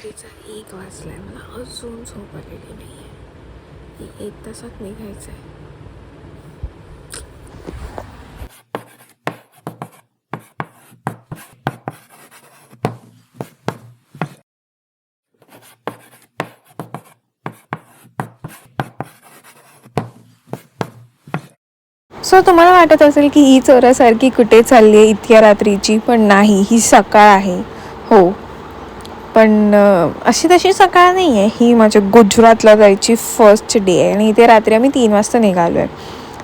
रात्रीचा 1 वाजलाय, मला अजून झोप आलेली नाही आहे. 1 तासात निघायचं आहे. सो तुम्हाला वाटत असेल की ही चोरासारखी कुठे चालली आहे इतक्या रात्रीची, पण नाही, ही सकाळ आहे. हो, पण अशी तशी सकाळ नाही आहे. ही माझ्या गुजरातला जायची फर्स्ट डे आहे आणि इथे रात्री आम्ही 3 वाजता निघालो आहे.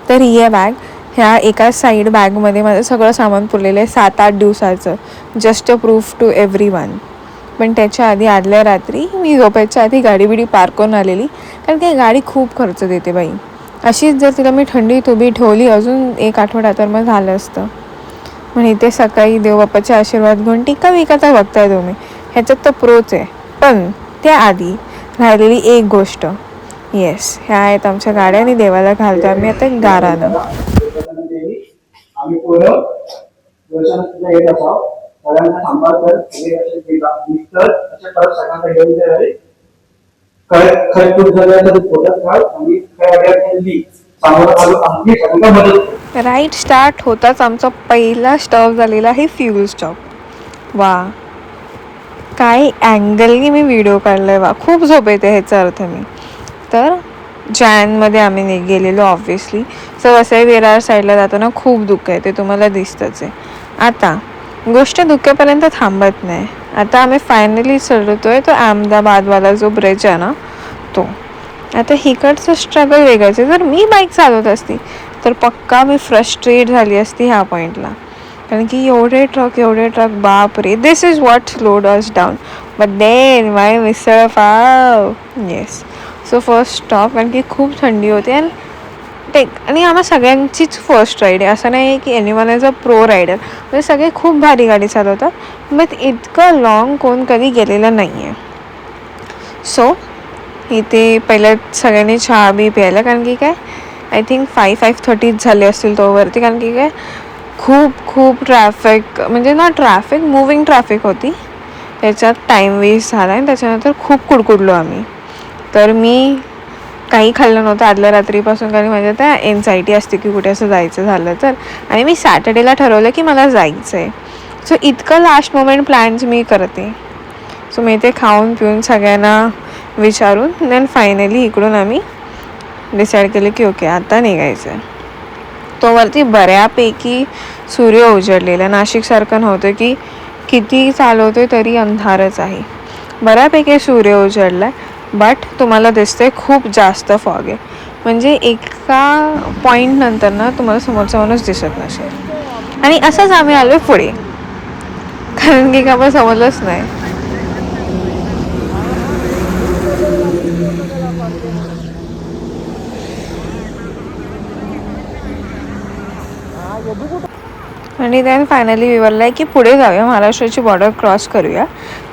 तर ही आहे बॅग. ह्या एका साईड बॅगमध्ये माझं सगळं सामान पुरलेलं आहे 7-8 दिवसाचं, just a proof to everyone. पण त्याच्या आधी आदल्या रात्री मी झोपायच्या आधी गाडी बिडी पार्क करून आलेली, कारण की गाडी खूप खर्च देते बाई. अशीच जर तिला मी थंडीत उभी ठेवली अजून 1 आठवडा तर मग झालं असतं. पण इथे सकाळी देवबाप्पाचे आशीर्वाद घेऊन टिका विकाचा बघताय तुम्ही, ह्याच्यात तर प्रोच आहे. पण त्याआधी राहिलेली एक गोष्ट, येस, ह्या आहेत आमच्या गाड्या आणि देवाला घालतो आम्ही आता गारानं. राईड स्टार्ट होताच आमचा पहिला स्टॉप झालेला आहे फ्यूल स्टॉप. वा, काय अँगलनी मी व्हिडिओ काढलाय, वा खूप झोप येते ह्याचा अर्थ. मी तर जॅनमध्ये आम्ही गेलेलो ऑब्व्हियसली. सो वसई विरार साईडला जाताना खूप धुकं आहे, ते तुम्हाला दिसतंच आहे. आता गोष्ट धुक्यापर्यंत थांबत नाही. आता आम्ही फायनली चढतोय तो अहमदाबादवाला जो ब्रिज आहे ना तो. आता हिकडचं स्ट्रगल वेगळंच आहे. जर मी बाईक चालवत असती तर पक्का मी फ्रस्ट्रेट झाली असती ह्या पॉईंटला, कारण की एवढे ट्रक, बाप रे, this is what slowed us down. But then my misal pav, yes. So first stop, कारण की खूप थंडी होती आणि आम्हा सगळ्यांचीच फर्स्ट राईड आहे. असं नाही आहे की anyone is a pro rider, म्हणजे सगळे खूप भारी गाडी चालवतात, बट इतकं लॉंग कोण कधी गेलेलं नाही आहे. सो इथे पहिल्या सगळ्यांनी चहा बी प्यायला, कारण की काय आय थिंक 5:30 झाले असतील तोवरती, कारण की काय खूप ट्रॅफिक, म्हणजे ना ट्रॅफिक, मुव्हिंग ट्रॅफिक होती, त्याच्यात टाईम वेस्ट झाला आणि त्याच्यानंतर खूप कुडकुडलो आम्ही. तर मी काही खाल्लं नव्हतं आदल्या रात्रीपासून, कारण माझ्या त्या एन्झायटी असते की कुठे असं जायचं झालं तर. आणि मी सॅटर्डेला ठरवलं की मला जायचं आहे. सो इतकं लास्ट मोमेंट प्लॅन्स मी करते. सो मी ते खाऊन पिऊन सगळ्यांना विचारून देन फायनली इकडून आम्ही डिसाईड केलं की ओके आता निघायचं आहे. तोवरती बऱ्यापैकी सूर्य उजडलेला, नाशिकसारखं नव्हतं की किती चालवतोय तरी अंधारच आहे. बऱ्यापैकी सूर्य उजडला आहे, बट तुम्हाला दिसतंय खूप जास्त फॉग आहे. म्हणजे एका पॉईंट नंतर ना तुम्हाला समोरचा माणूस दिसत नसेल. आणि असंच आम्ही आलो पुढे, कारण की का समजलंच नाही. आणि देन फायनली विवरलं आहे की पुढे जाऊया, महाराष्ट्राची बॉर्डर क्रॉस करूया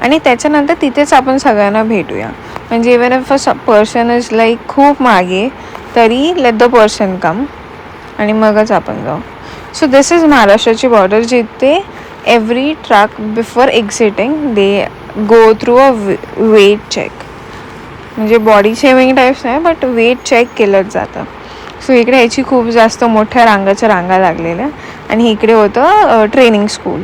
आणि त्याच्यानंतर तिथेच आपण सगळ्यांना भेटूया. म्हणजे even if a person is like खूप मागे तरी लेट द पर्सन कम आणि मगच आपण जाऊ. सो दिस इज महाराष्ट्राची बॉर्डर, जिथे every truck before exiting they go through a weight check. म्हणजे बॉडी शेविंग टाईप्स नाही, बट वेट चेक केलंच जातं. सो इकडे याची खूप जास्त मोठ्या रांगा लागलेल्या आणि इकडे होतं ट्रेनिंग स्कूल.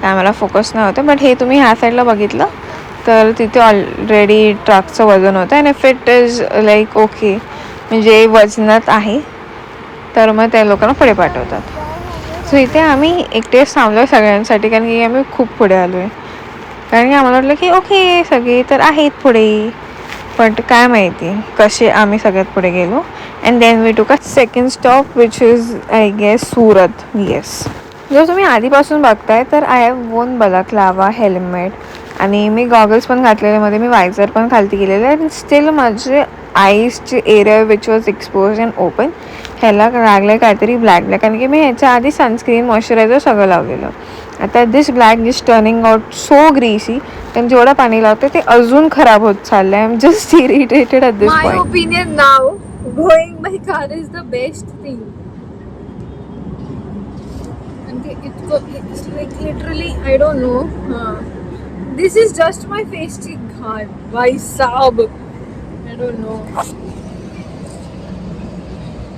काय मला फोकस नाही होतं, बट हे तुम्ही ह्या साईडला बघितलं तर तिथे ऑलरेडी ट्रकचं वजन होतं आणि if it is like okay, म्हणजे वजनात आहे, तर मग त्या लोकांना पुढे पाठवतात. सो इथे आम्ही एकटेच थांबलो आहे सगळ्यांसाठी, कारण की आम्ही खूप पुढे आलो आहे. कारण की आम्हाला वाटलं की ओके सगळे तर आहेत पुढे, पण काय माहिती कसे आम्ही सगळ्यात पुढे गेलो. And then we took a second stop which is I guess Surat. Yes, जर तुम्ही आधीपासून बघताय तर आय हॅव वोन बलाक्लावा हेल्मेट आणि मी गॉगल्स पण घातलेले, मध्ये मी वायझर पण खालती गेलेलं आहे. आणि स्टील माझे आईजचे area which was exposed and open, ह्याला लागलं आहे काहीतरी ब्लॅक, कारण की मी ह्याच्या आधी सनस्क्रीन मॉइश्चरायझर सगळं लावलेलं. आता this black is turning out so greasy, कारण जेवढं पाणी लावते ते अजून खराब होत चाललं आहे. I am just irritated at this point. My opinion now, going by car is the best thing. And it's like literally, I don't know. This is just my फेसची घाण भाई साब. I don't no.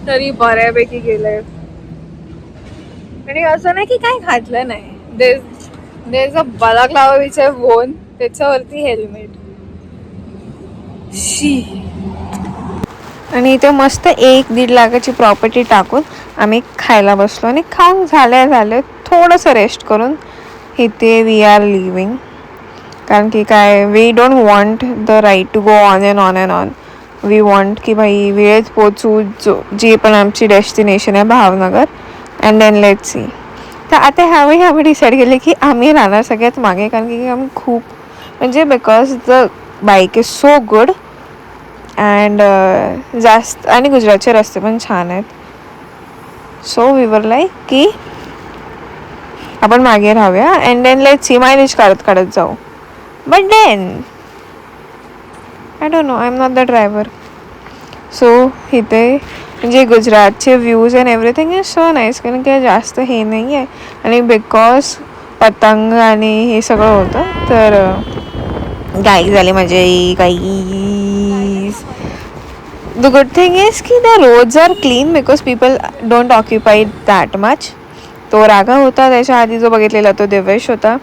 तरी बऱ्यापैकी गेलंय. आणि असं नाही की काही घातलं नाही. देर अ बलाक्लावा विच आय वोन. त्याच्यावरती हेल्मेट. शी. आणि इथे मस्त 1-1.5 लाखाची प्रॉपर्टी टाकून आम्ही खायला बसलो आणि खाऊन झालं थोडंसं रेस्ट करून इथे वी आर लिव्हिंग. कारण की काय we don't want the right to go on and on and on. We want की भाई वेळेत पोचू जी पण आमची डेस्टिनेशन आहे Bhavnagar. And then let see. तर आता ह्यावेळी आम्ही डिसाईड केले की आम्ही राहणार सगळ्यात मागे. कारण की आम्ही खूप म्हणजे because the bike is so good and जास्त आणि गुजरातचे रस्ते पण छान आहेत. सो वी वर लाईक की आपण मागे राहूया and then let see mileage काढत जाऊ. But then I don't know, I am not the driver. So इथे म्हणजे गुजरातचे views and everything is so nice. कारण की जास्त हे नाही आहे आणि बिकॉज पतंग आणि हे सगळं होतं तर गाई झाली म्हणजे गाई. द गुड थिंग इज की the roads are clean because people don't occupy that much. तो राघव होता, त्याच्या आधी जो बघितलेला तो देवेश होता.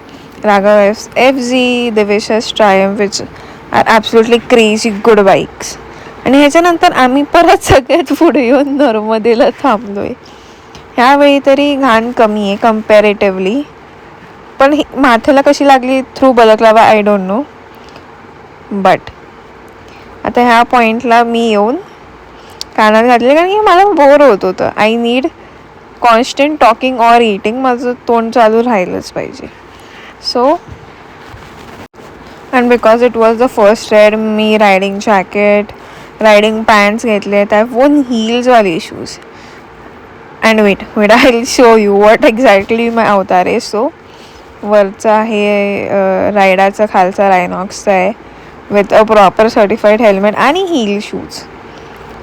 Raghav FZ, Devesh Triumph which are absolutely crazy good bikes. आणि ह्याच्यानंतर आम्ही परत सगळ्यात पुढे येऊन नर्मदेला थांबलो आहे. ह्यावेळी तरी घाण कमी आहे कम्पॅरेटिव्हली. पण माथ्याला कशी लागली through balaclava I don't know. But आता ह्या पॉईंटला मी येऊन कानात घातले कारण की मला बोर होत होतं. I need constant talking or eating. माझं तोंड चालू राहिलंच पाहिजे. So and because it was the first ride मी रायडिंग जॅकेट रायडिंग पॅन्ट्स घेतले. आय वोन हील्सवाले shoes. And wait I will show you what exactly my अवतार आहे. सो वरचा आहे रायडाचा, खालचा रायनॉक्सचा आहे with a proper certified helmet आणि हील शूज.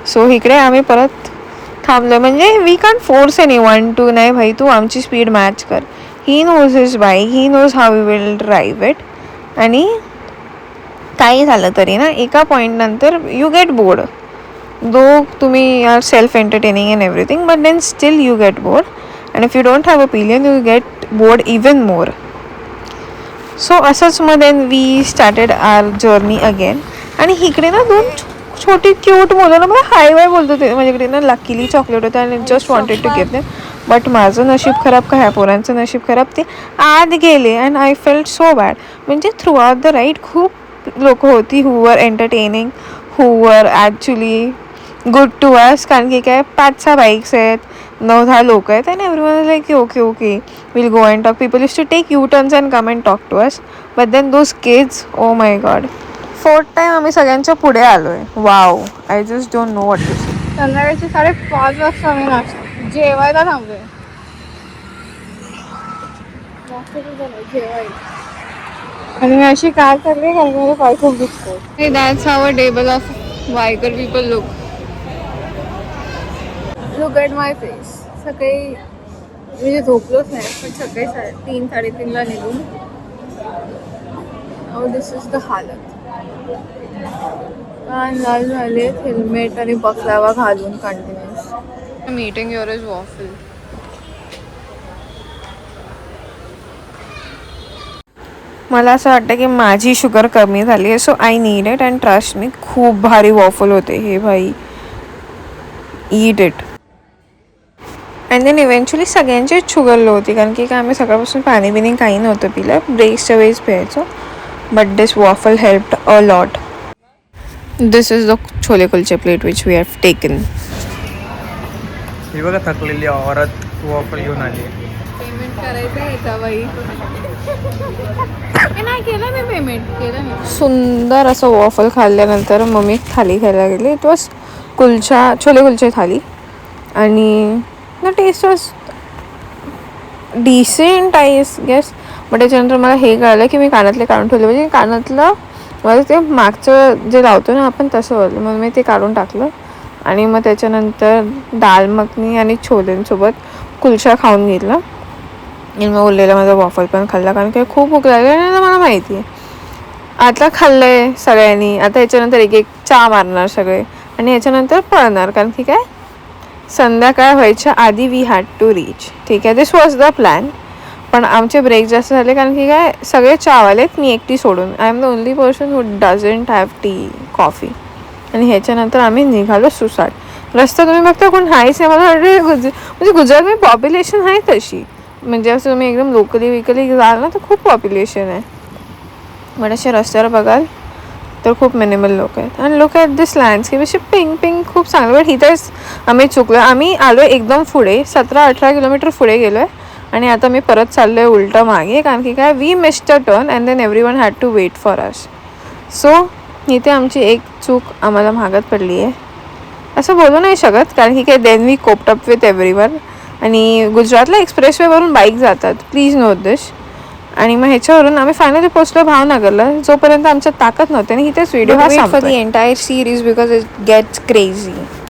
सो इकडे आम्ही परत थांबलो. म्हणजे we can force any one two नाही भाई तू आमची स्पीड मॅच कर. He knows his bike, he knows how we will drive it. आणि काही झालं तरी ना एका पॉईंटनंतर यू गेट बोर्ड. दो तुम्ही are self entertaining and everything but then still you get bored. And if you don't have a pillion you get bored even more. So असंच मग then we started our journey again. आणि इकडे ना 2 छोटी cute मुलं ना मला हाय Y बोलतो. ते माझ्याकडे ना लकीली चॉकलेट होतं आणि just wanted to give them. But माझं नशीब खराब का ह्या पोरांचं नशीब खराब ते आत गेले and I felt so bad. म्हणजे थ्रू आउट द राईड खूप लोक होती हू वर एंटरटेनिंग, हू वर ॲक्च्युली गुड टू अस. कारण की काय 5-6 बाईक्स आहेत, 9-10 लोक आहेत and everyone like okay will go and talk. People use to take you turns and come and talk to us. But then those kids oh my god. 4th time आम्ही सगळ्यांच्या पुढे आलो आहे. Wow, I just don't know what to say. संध्याकाळचे 5:30 वाजता आम्ही जेवायला थांबलोय. जेवायला. आणि मी अशी कार करते कारण की मला पाय खूप दुखतो. That's how a table of Waikar people look. Look at my face. सकाळी म्हणजे झोपलोच नाही पण सकाळी 3-3:30ला निघून. Oh, this is the हालत. कान लाल झाले हेल्मेट आणि बकलावा घालून continuous. I'm eating yours waffle. मला असं वाटतं की माझी शुगर कमी झाली आहे. So I need it and trust me खूप भारी वॉफल होते हे भाई. Eat it. And then eventually सगळ्यांचीच शुगर लो होती कारण की काय आम्ही सकाळपासून पाणी बिणी काही नव्हतं पिलं. ब्रेक्सच्या वेळेस प्यायचो. But this waffle helped a lot. This is the chole kulche plate which we have taken. ही बघा थकलेली औरत वॉफल घेऊन आली. पेमेंट करायचं आहे का बाई? नाही केलं मी पेमेंट केलं नाही. सुंदर असं वॉफल खाल्ल्यानंतर मग मी थाली खायला गेले. इट वॉज छोले कुलचे थाली आणि the taste was decent I guess. But त्याच्यानंतर मला हे कळलं की मी कानातले काढून ठेवले. म्हणजे कानातलं मला ते मागचं जे लावतो ना आपण तसं होतं. मग मी ते काढून टाकलं आणि मग त्याच्यानंतर दाल मखनी आणि छोल्यांसोबत कुलचा खाऊन घेतला. आणि मग उरलेला माझा वॉफल पण खाल्ला कारण की खूप भूक लागली आणि मला माहिती आहे आता खाल्लंय सगळ्यांनी, आता ह्याच्यानंतर एक एक चहा मारणार सगळे आणि ह्याच्यानंतर पळणार, कारण की काय संध्याकाळ व्हायच्या आधी वी हॅड टू रीच. ठीक आहे, दिस वॉज द प्लॅन. पण आमचे ब्रेक जास्त झाले कारण की काय सगळे चहावालेत, मी एकटी सोडून. I am the only person who doesn't have tea coffee. आणि ह्याच्यानंतर आम्ही निघालो सुसाट. रस्ता तुम्ही बघता कोण हायच आहे. मला वाटतं म्हणजे गुजरातमध्ये पॉप्युलेशन आहे तशी, म्हणजे असं तुम्ही एकदम लोकली विकली जाल ना तर खूप पॉप्युलेशन आहे. पण असे रस्त्यावर बघाल तर खूप मिनिमल लोक आहेत. आणि लोक आहेत दिस लँडस्केप असे पिंक पिंक खूप चांगलं. बट इथेच आम्ही चुकलो. आम्ही आलो एकदम पुढे 17-18 किलोमीटर पुढे गेलो आहे आणि आता मी परत चाललो आहे उलटं मागे, कारण की काय we missed a turn and then everyone had to wait for us. So इथे आमची एक चूक आम्हाला महागात पडली आहे असं बोलू नाही शकत, कारण की काय then we coped up with everyone. आणि गुजरातला एक्सप्रेसवेवरून बाईक जातात, प्लीज नोट दिस. आणि मग ह्याच्यावरून आम्ही फायनली पोहोचलो भावनगरला, जोपर्यंत आमच्यात ताकद नव्हती. आणि इथेच व्हिडिओ हा for the entire series because it gets crazy.